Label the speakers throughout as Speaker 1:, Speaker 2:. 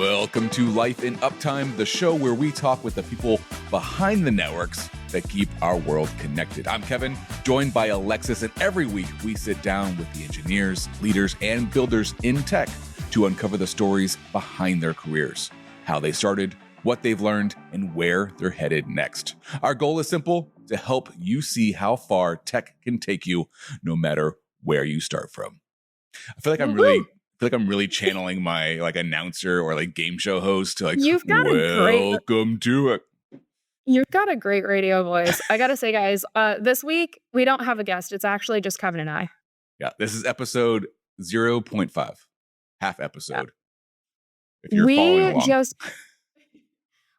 Speaker 1: Welcome to Life in Uptime, the show where we talk with the people behind the networks that keep our world connected. I'm Kevin, joined by Alexis, and every week we sit down with the engineers, leaders, and builders in tech to uncover the stories behind their careers, how they started, what they've learned, and where they're headed next. Our goal is simple: to help you see how far tech can take you, no matter where you start from. I feel like I'm really channeling my announcer or game show host to
Speaker 2: You've got
Speaker 1: welcome to it.
Speaker 2: You've got a great radio voice. I gotta say, guys, this week we don't have a guest. It's actually just Kevin and I.
Speaker 1: Yeah, this is episode 0.5, half episode.
Speaker 2: Yeah.
Speaker 1: If you're following along.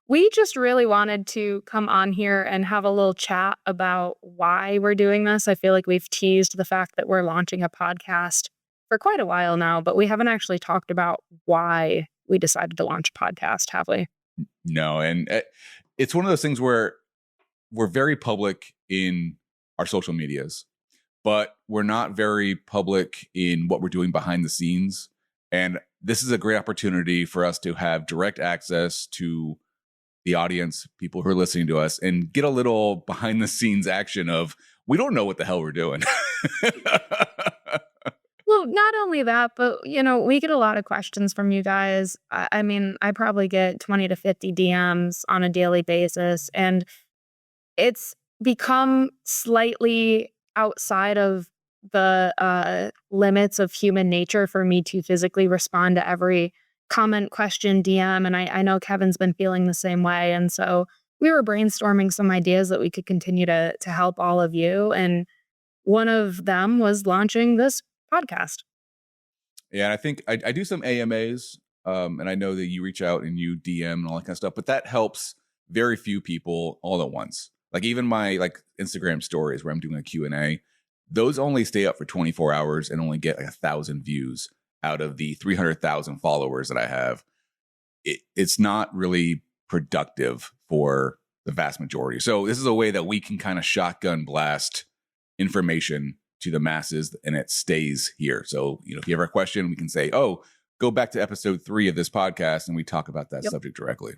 Speaker 2: We just really wanted to come on here and have a little chat about why we're doing this. I feel like we've teased the fact that we're launching a podcast for quite a while now, but we haven't actually talked about why we decided to launch a podcast, have we?
Speaker 1: No, and it's one of those things where we're very public in our social medias, but we're not very public in what we're doing behind the scenes. And this is a great opportunity for us to have direct access to the audience, people who are listening to us, and get a little behind the scenes action of, we don't know what the hell we're doing.
Speaker 2: Well, not only that, but, we get a lot of questions from you guys. I mean, I probably get 20 to 50 DMs on a daily basis, and it's become slightly outside of the limits of human nature for me to physically respond to every comment, question, DM. And I know Kevin's been feeling the same way. And so we were brainstorming some ideas that we could continue to help all of you. And one of them was launching this podcast.
Speaker 1: Yeah, and I think I do some AMAs, and I know that you reach out and you DM and all that kind of stuff, but that helps very few people all at once. Like even my Instagram stories where I'm doing a Q&A, those only stay up for 24 hours and only get 1,000 views out of the 300,000 followers that I have. It's not really productive for the vast majority. So this is a way that we can kind of shotgun blast information to the masses, and it stays here. So, if you have a question, we can say, oh, go back to episode 3 of this podcast, and we talk about that subject directly.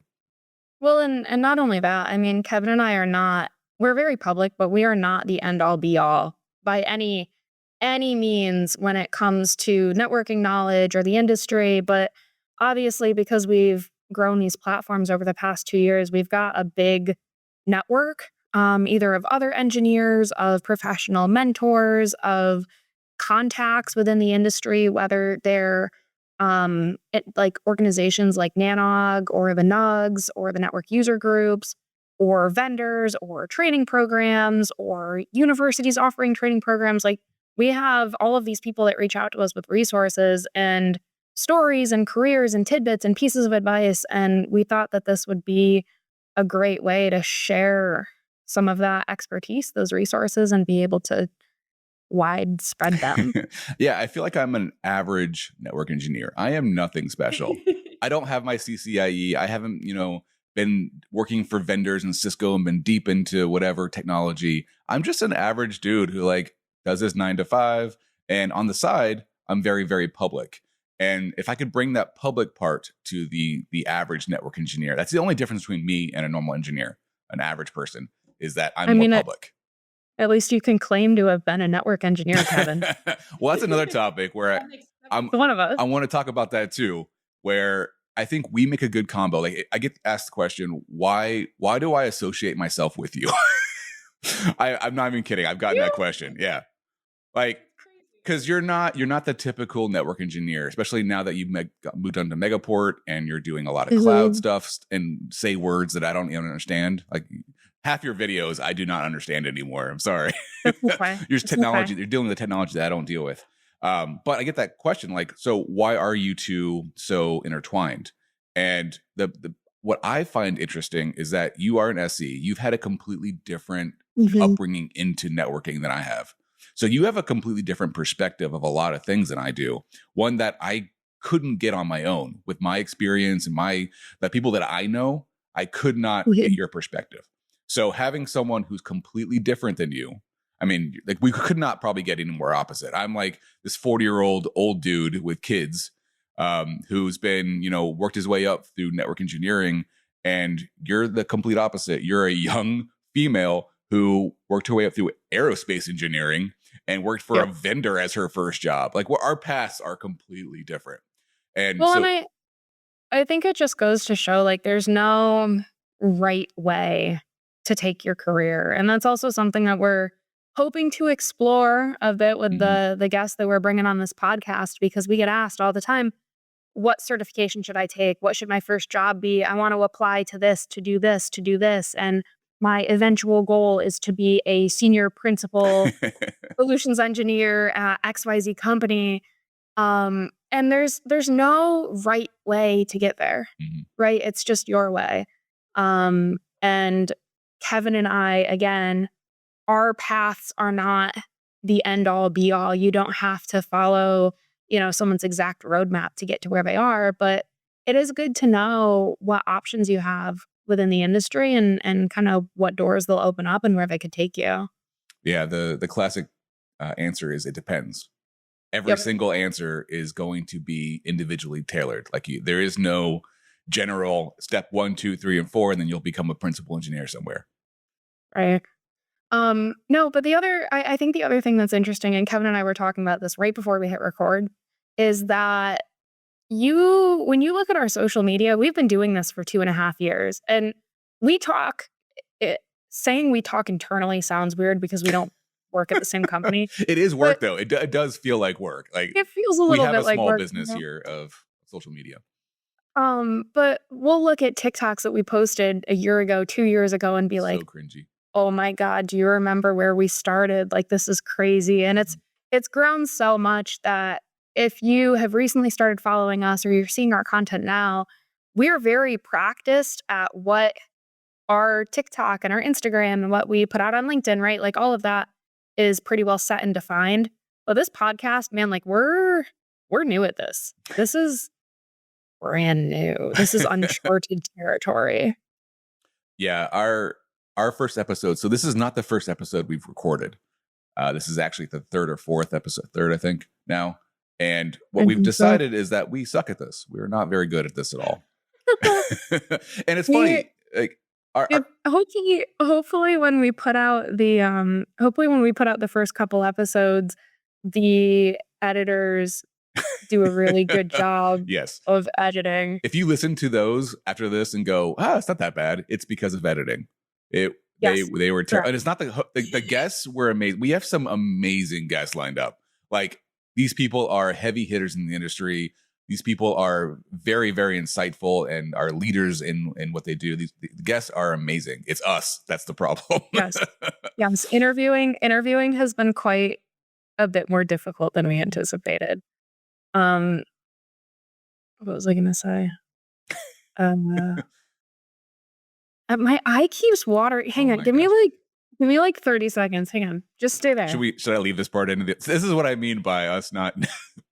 Speaker 2: Well, and not only that, I mean, Kevin and I we're very public, but we are not the end all be all by any means when it comes to networking knowledge or the industry. But obviously, because we've grown these platforms over the past 2 years, we've got a big network, either of other engineers, of professional mentors, of contacts within the industry, whether they're organizations like Nanns or the Nugs or the network user groups, or vendors or training programs or universities offering training programs. We have all of these people that reach out to us with resources and stories and careers and tidbits and pieces of advice. And we thought that this would be a great way to share some of that expertise, those resources, and be able to widespread them.
Speaker 1: Yeah, I feel like I'm an average network engineer. I am nothing special. I don't have my CCIE. I haven't, been working for vendors and Cisco and been deep into whatever technology. I'm just an average dude who does this 9 to 5. And on the side, I'm very, very public. And if I could bring that public part to the average network engineer, that's the only difference between me and a normal engineer, an average person, is that I'm more public.
Speaker 2: At least you can claim to have been a network engineer, Kevin.
Speaker 1: Well, that's another topic where I'm
Speaker 2: one of us.
Speaker 1: I want to talk about that too, where I think we make a good combo. I get asked the question, why do I associate myself with you? I'm not even kidding. I've gotten that question. Yeah. Because you're not the typical network engineer, especially now that you've moved on to Megaport and you're doing a lot of cloud stuff and say words that I don't even understand. Half your videos I do not understand anymore. I'm sorry. You're dealing with the technology that I don't deal with. But I get that question, so why are you two so intertwined? And what I find interesting is that you are an SE. You've had a completely different upbringing into networking than I have. So you have a completely different perspective of a lot of things than I do. One that I couldn't get on my own with my experience and the people that I know. I could not get your perspective. So having someone who's completely different than you, I mean, we could not probably get any more opposite. I'm this 40-year-old old dude with kids who's been, worked his way up through network engineering, and you're the complete opposite. You're a young female who worked her way up through aerospace engineering and worked for a vendor as her first job. Like, our paths are completely different. And
Speaker 2: well,
Speaker 1: so,
Speaker 2: and I think it just goes to show like there's no right way to take your career. And that's also something that we're hoping to explore a bit with the guests that we're bringing on this podcast, because we get asked all the time, what certification should I take? What should my first job be? I want to apply to this, to do this, to do this. And my eventual goal is to be a senior principal solutions engineer at XYZ company. And there's no right way to get there, right? It's just your way. And Kevin and I, again, our paths are not the end all be all. You don't have to follow, someone's exact roadmap to get to where they are, but it is good to know what options you have within the industry and kind of what doors they'll open up and where they could take you.
Speaker 1: Yeah, the classic answer is it depends. Every single answer is going to be individually tailored. Like, there is no general step 1, 2, 3, and 4, and then you'll become a principal engineer somewhere.
Speaker 2: Right. No, but I think the other thing that's interesting, and Kevin and I were talking about this right before we hit record, is that when you look at our social media, we've been doing this for 2.5 years, and we talk, saying we talk internally sounds weird because we don't work at the same company.
Speaker 1: It is work, though. It does feel like work. Like,
Speaker 2: it feels a little bit like
Speaker 1: small
Speaker 2: work,
Speaker 1: business here of social media.
Speaker 2: But we'll look at TikToks that we posted a year ago, 2 years ago, and be like,
Speaker 1: so cringy.
Speaker 2: Oh my God, do you remember where we started? Like, this is crazy. And it's grown so much that if you have recently started following us or you're seeing our content now, we're very practiced at what our TikTok and our Instagram and what we put out on LinkedIn, right? Like, all of that is pretty well set and defined. But this podcast, man, like we're new at this. This is brand new. This is uncharted territory.
Speaker 1: Yeah, our first episode. So this is not the first episode we've recorded. This is actually the third or fourth episode, I think now. And what we've decided is that we suck at this. We're not very good at this at all. And it's funny. Like,
Speaker 2: hopefully when we put out the first couple episodes, the editors do a really good job of editing.
Speaker 1: If you listen to those after this and go, it's not that bad, it's because of editing. They were terrible. And it's not the guests were amazing. We have some amazing guests lined up. Like, these people are heavy hitters in the industry. These people are very, very insightful and are leaders in what they do. The guests are amazing. It's us. That's the problem.
Speaker 2: Yes. Interviewing has been quite a bit more difficult than we anticipated. What was I going to say? My eye keeps watering. Hang on. Give me like 30 seconds. Hang on. Just stay there.
Speaker 1: Should I leave this part into this? This is what I mean by us not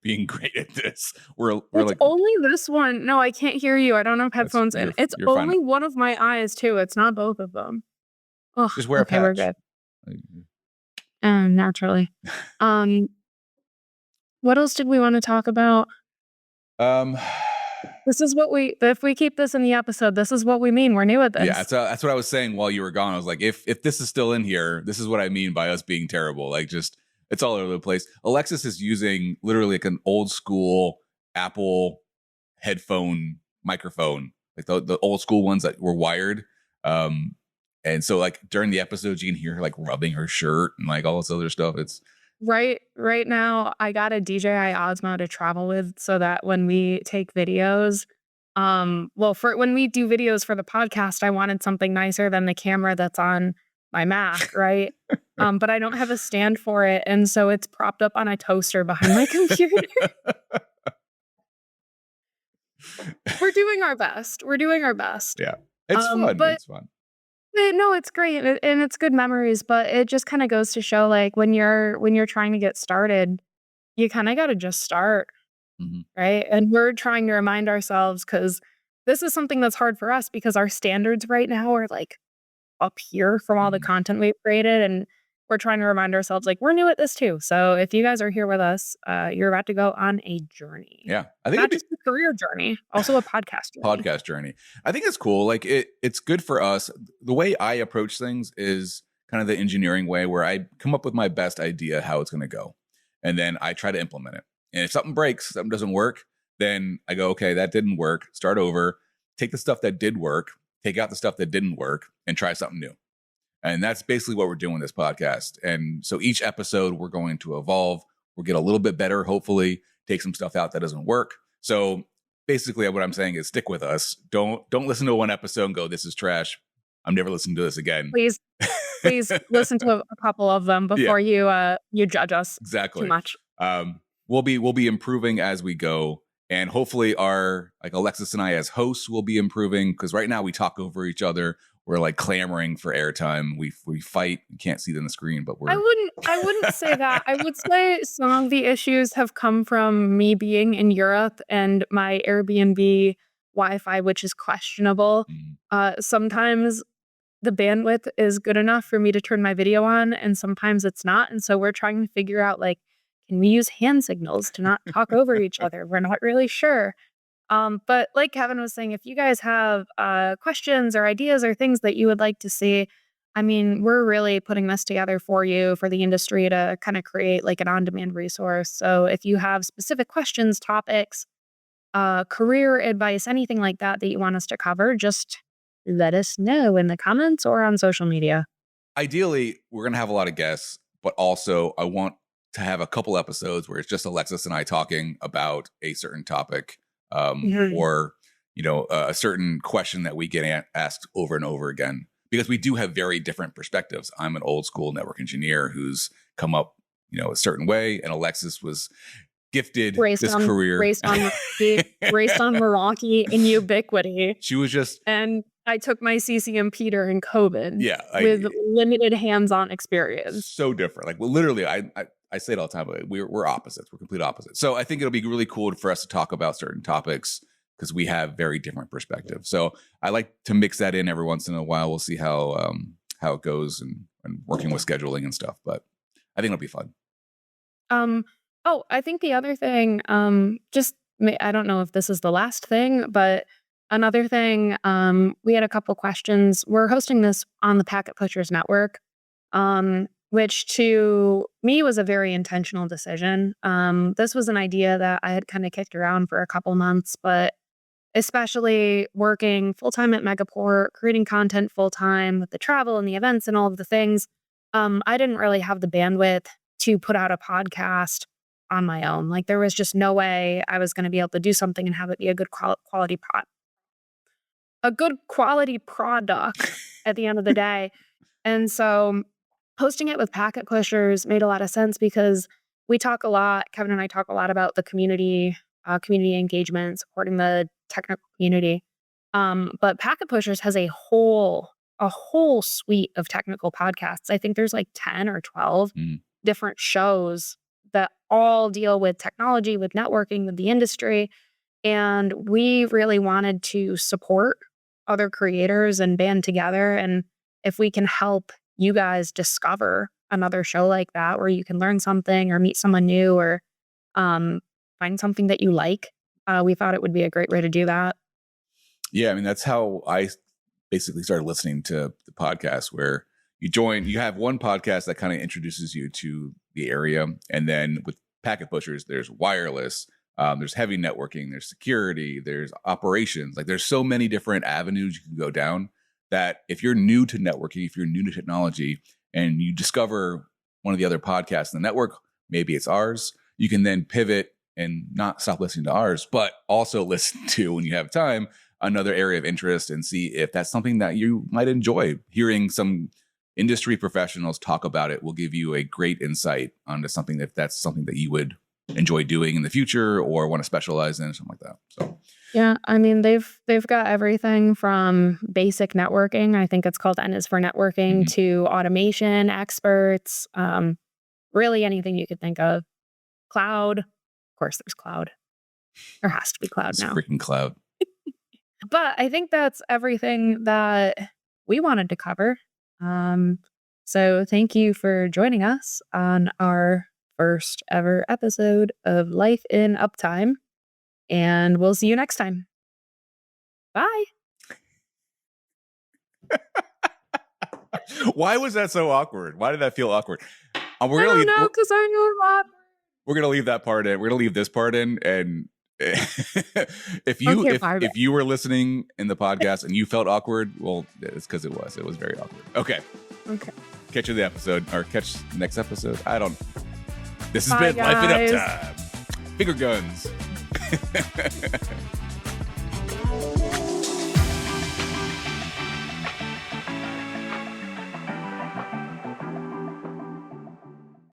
Speaker 1: being great at this. We're
Speaker 2: it's
Speaker 1: like,
Speaker 2: only this one. No, I can't hear you. I don't have headphones in. It's only fine. One of my eyes too. It's not both of them. Oh,
Speaker 1: just wear a patch.
Speaker 2: We're good. Naturally. What else did we want to talk about? This is if we keep this in the episode, this is what we mean. We're new at this.
Speaker 1: Yeah, that's what I was saying while you were gone. I was like, if this is still in here, this is what I mean by us being terrible. Like, just, it's all over the place. Alexis is using literally like an old school Apple headphone microphone, like the old school ones that were wired. And so, like, during the episode, you can hear her like rubbing her shirt and like all this other stuff. It's
Speaker 2: right now, I got a DJI Osmo to travel with so that when we take videos, when we do videos for the podcast, I wanted something nicer than the camera that's on my Mac, right? But I don't have a stand for it, and so it's propped up on a toaster behind my computer. We're doing our best.
Speaker 1: Yeah, it's fun. It's fun.
Speaker 2: No, it's great, and it's good memories, but it just kind of goes to show, like, when you're trying to get started, you kind of got to just start, right? And we're trying to remind ourselves, because this is something that's hard for us because our standards right now are like up here from all the content we've created, and we're trying to remind ourselves, like, we're new at this too. So if you guys are here with us, you're about to go on a journey.
Speaker 1: Yeah. I think
Speaker 2: Not
Speaker 1: it'd
Speaker 2: just a career journey, also a podcast
Speaker 1: be
Speaker 2: journey.
Speaker 1: podcast journey. I think it's cool. Like it's good for us. The way I approach things is kind of the engineering way where I come up with my best idea how it's going to go. And then I try to implement it. And if something breaks, something doesn't work, then I go, okay, that didn't work. Start over, take the stuff that did work, take out the stuff that didn't work, and try something new. And that's basically what we're doing with this podcast. And so each episode, we're going to evolve. We'll get a little bit better, hopefully, take some stuff out that doesn't work. So basically what I'm saying is stick with us. Don't listen to one episode and go, this is trash. I'm never listening to this again.
Speaker 2: Please listen to a couple of them before you judge us too
Speaker 1: Exactly.
Speaker 2: much.
Speaker 1: We'll be improving as we go. And hopefully our, like Alexis and I as hosts will be improving, because right now we talk over each other. We're like clamoring for airtime. We fight. You can't see it on the screen, but
Speaker 2: I wouldn't say that. I would say some of the issues have come from me being in Europe and my Airbnb Wi-Fi, which is questionable. Sometimes the bandwidth is good enough for me to turn my video on, and sometimes it's not. And so we're trying to figure out, like, can we use hand signals to not talk over each other? We're not really sure. But like Kevin was saying, if you guys have questions or ideas or things that you would like to see, I mean, we're really putting this together for you, for the industry to kind of create like an on-demand resource. So if you have specific questions, topics, career advice, anything like that that you want us to cover, just let us know in the comments or on social media.
Speaker 1: Ideally, we're going to have a lot of guests, but also I want to have a couple episodes where it's just Alexis and I talking about a certain topic,
Speaker 2: Mhm.
Speaker 1: or a certain question that we get asked over and over again, because we do have very different perspectives. I'm an old school network engineer who's come up a certain way, and Alexis was gifted
Speaker 2: Raised
Speaker 1: this
Speaker 2: on
Speaker 1: career.
Speaker 2: raised on raised on Meraki and ubiquity.
Speaker 1: She was just
Speaker 2: And I took my CCMP during COVID
Speaker 1: yeah,
Speaker 2: with limited hands-on experience.
Speaker 1: so different. Like, well, literally, I say it all the time, but we're opposites. We're complete opposites. So I think it'll be really cool for us to talk about certain topics because we have very different perspectives. So I like to mix that in every once in a while. We'll see how it goes and working with scheduling and stuff. But I think it'll be fun.
Speaker 2: I think the other thing, I don't know if this is the last thing, but another thing, we had a couple questions. We're hosting this on the Packet Pushers Network, which to me was a very intentional decision. This was an idea that I had kind of kicked around for a couple months, but especially working full time at Megaport, creating content full time with the travel and the events and all of the things, I didn't really have the bandwidth to put out a podcast on my own. Like, there was just no way I was going to be able to do something and have it be a good quality product at the end of the day. And so hosting it with Packet Pushers made a lot of sense because we talk a lot, Kevin and I talk a lot about the community engagement, supporting the technical community. But Packet Pushers has a whole suite of technical podcasts. I think there's like 10 or 12 different shows that all deal with technology, with networking, with the industry. And we really wanted to support other creators and band together. And if we can help you guys discover another show like that where you can learn something or meet someone new or find something that you like, we thought it would be a great way to do that.
Speaker 1: Yeah, I mean, that's how I basically started listening to the podcast, where you have one podcast that kind of introduces you to the area. And then with Packet Pushers, there's wireless, there's heavy networking, there's security, there's operations. Like, there's so many different avenues you can go down that if you're new to networking, if you're new to technology, and you discover one of the other podcasts in the network, maybe it's ours, you can then pivot and not stop listening to ours, but also listen to, when you have time, another area of interest and see if that's something that you might enjoy. Hearing some industry professionals talk about it will give you a great insight onto something, if that's something that you would enjoy doing in the future or want to specialize in, something like that. So
Speaker 2: yeah, I mean, they've got everything from basic networking, I think it's called N is for networking, to automation experts, really anything you could think of. Cloud, of course there's cloud. There has to be cloud
Speaker 1: it's
Speaker 2: now.
Speaker 1: freaking cloud.
Speaker 2: But I think that's everything that we wanted to cover. So thank you for joining us on our first ever episode of Life in Uptime. And we'll see you next time. Bye.
Speaker 1: Why was that so awkward? Why did that feel awkward?
Speaker 2: I don't know, because I know a lot.
Speaker 1: We're gonna leave that part in. We're gonna leave this part in, and if you were listening in the podcast and you felt awkward, well, it's because it was very awkward. Okay. Catch you in the episode, or catch the next episode. I don't. This has been
Speaker 2: guys.
Speaker 1: Life in Uptime. Finger guns.